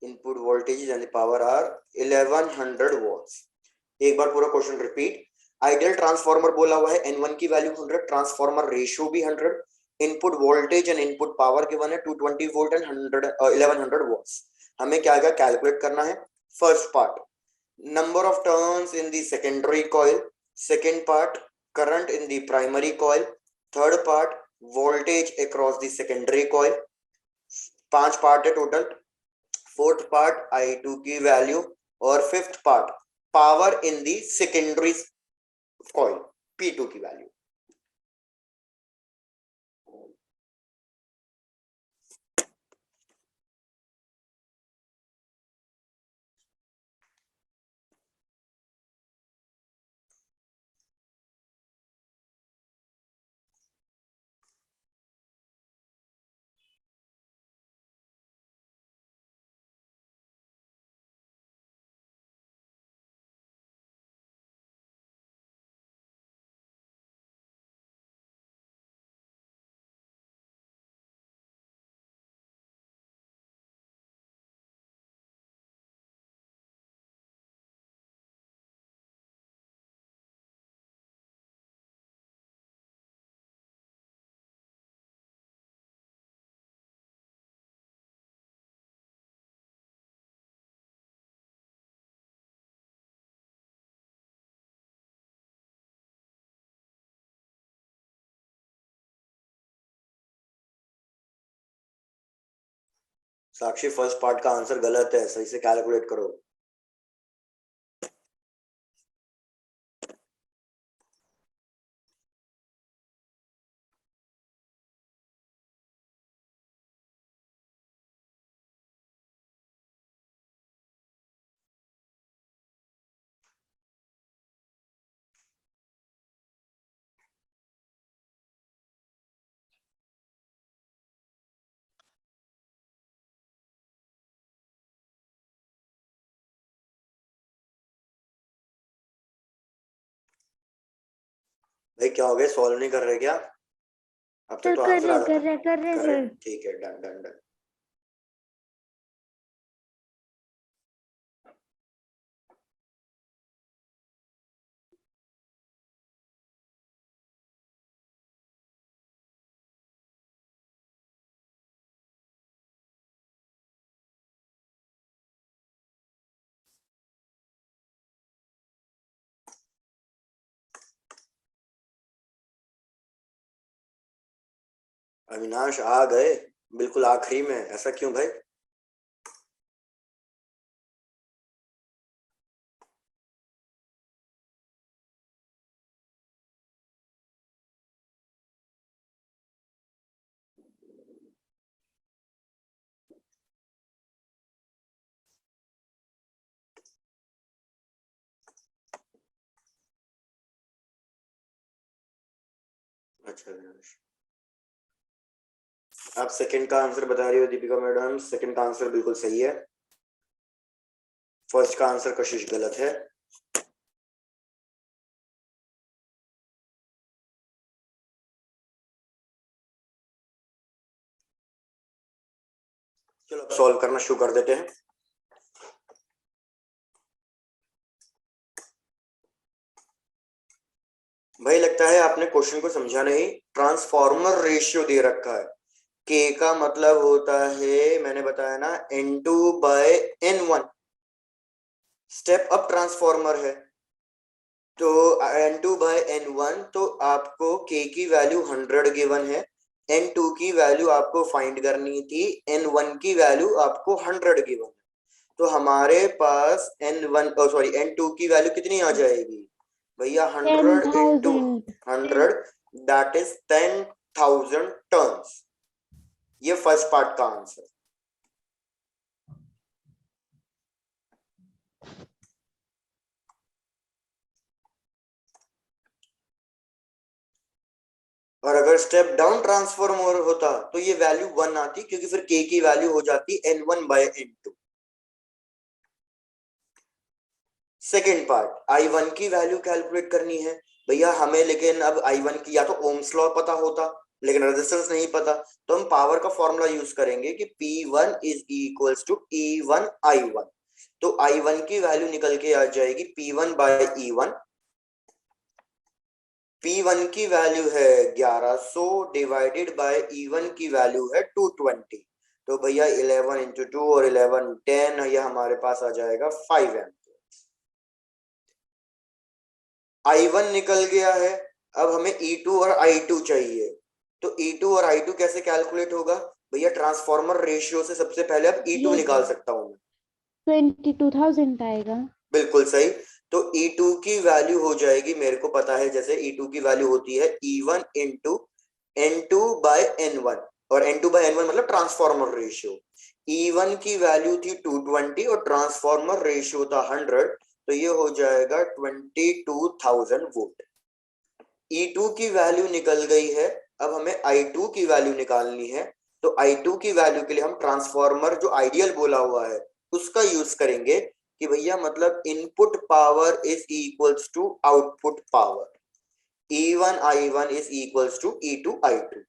input voltage and power are 1100 watts. एक बार पूरा क्वेश्चन रिपीट। आइडियल ट्रांसफॉर्मर बोला हुआ है, N1 की वैल्यू 100, ट्रांसफॉर्मर रेशियो भी 100, input voltage and input power given है 220 वोल्ट एंड 1100 वॉट्स। हमें क्या क्या कैलकुलेट करना है? First part, number of turns in the secondary coil. Second part, current in the primary coil. Third part, voltage across the secondary coil. 5 part है टोटल। फोर्थ पार्ट I2 की वैल्यू। और fifth part, power in the secondary coil, P2 की वैल्यू। साक्षी फर्स्ट पार्ट का आंसर गलत है, सही से कैलकुलेट करो। भाई क्या हो गया, सॉल्व नहीं कर रहे क्या? अब तक सर तो कर आंसर आ रहे रहा था। कर रहे कर रहे, सर। ठीक है, डन डन डन। अविनाश आ गए बिल्कुल आखिरी में, ऐसा क्यों भाई? अच्छा अविनाश, आप सेकंड का आंसर बता रही हो दीपिका मैडम, सेकंड का आंसर बिल्कुल सही है। फर्स्ट का आंसर कशिश गलत है। चलो अब सॉल्व करना शुरू कर देते हैं। भाई लगता है आपने क्वेश्चन को समझा नहीं। ट्रांसफॉर्मर रेशियो दे रखा है, के का मतलब होता है, मैंने बताया ना, N2/N1। स्टेप अप ट्रांसफॉर्मर है तो N2/N1, तो आपको के की वैल्यू 100 गिवन है, N2 की वैल्यू आपको फाइंड करनी थी, N1 की वैल्यू आपको 100 गिवन है। तो हमारे पास N2 की वैल्यू कितनी आ जाएगी भैया? 100 इंटू 100, दैट इज 10,000 टर्न्स। ये फर्स्ट पार्ट का आंसर। और अगर स्टेप डाउन ट्रांसफॉर्मर होता तो ये वैल्यू 1 आती, क्योंकि फिर के की वैल्यू हो जाती N1/N2। सेकेंड पार्ट, I1 की वैल्यू कैलकुलेट करनी है भैया हमें, लेकिन अब I1 की या तो ओम्स लॉ पता होता, लेकिन रेजिस्टेंस नहीं पता, तो हम पावर का फॉर्मूला यूज करेंगे कि P1 is equals to E1/I1। तो I1 की वैल्यू निकल के आ जाएगी P1/E1। P1 की वैल्यू है 1100 डिवाइडेड बाय E1 की वैल्यू है 220। तो भैया 11 इंटू 2 और 11 10, यह हमारे पास आ जाएगा 5 एम्प। I1 निकल गया है, अब हमें E2 और I2 चाहिए। तो E2 और I2 कैसे कैलकुलेट होगा भैया? ट्रांसफॉर्मर रेशियो से सबसे पहले अब E2 निकाल सकता हूं मैं। 22,000 आएगा। बिल्कुल सही। तो E2 की वैल्यू हो जाएगी, मेरे को पता है, जैसे E2 की वैल्यू होती है E1 इंटू N2/N1, और N2/N1 मतलब ट्रांसफॉर्मर रेशियो। E1 की वैल्यू थी 220 और ट्रांसफॉर्मर रेशियो था 100, तो ये हो जाएगा 22,000 वोल्ट। E2 की वैल्यू निकल गई है, अब हमें I2 की वैल्यू निकालनी है। तो I2 की वैल्यू के लिए हम ट्रांसफॉर्मर जो आइडियल बोला हुआ है उसका यूज करेंगे कि भैया मतलब input power is equals to output power. E1/I1 is equals to E2/I2।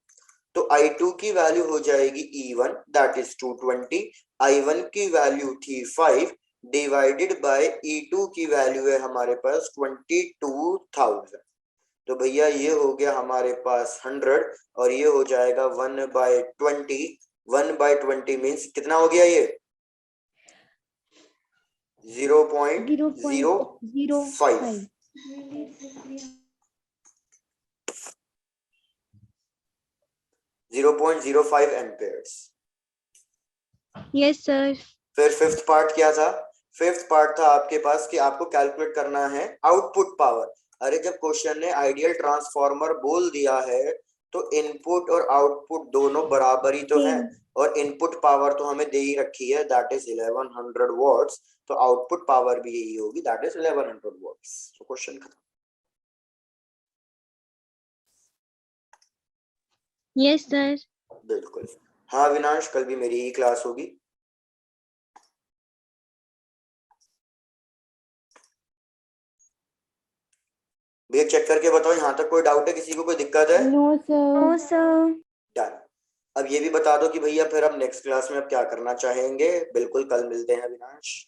तो I2 की वैल्यू हो जाएगी E1 दैट इज 220, I1 की वैल्यू थी 5 डिवाइडेड बाय E2 की वैल्यू है हमारे पास 22,000। तो भैया ये हो गया हमारे पास 100, और ये हो जाएगा 1/20। 1/20 मीन्स कितना हो गया ये? 0.05। 0.05 एम्पेयर्स। Yes sir. फिर फिफ्थ पार्ट क्या था? फिफ्थ पार्ट था आपके पास कि आपको कैलकुलेट करना है आउटपुट पावर। अरे जब क्वेश्चन ने आइडियल ट्रांसफॉर्मर बोल दिया है तो इनपुट और आउटपुट दोनों बराबर ही तो हैं, और इनपुट पावर तो हमें दे ही रखी है, दैट इज 1100 वॉट्स, तो आउटपुट पावर भी यही होगी, दैट इज 1100 वॉट्स। तो क्वेश्चन खत्म। Yes sir. बिल्कुल। हाँ विनाश, कल भी मेरी ही क्लास होगी। भैया चेक करके बताओ, यहाँ तक कोई डाउट है? किसी को कोई दिक्कत है? No sir. डन। अब ये भी बता दो कि भैया फिर अब नेक्स्ट क्लास में अब क्या करना चाहेंगे। बिल्कुल कल मिलते हैं विनाश।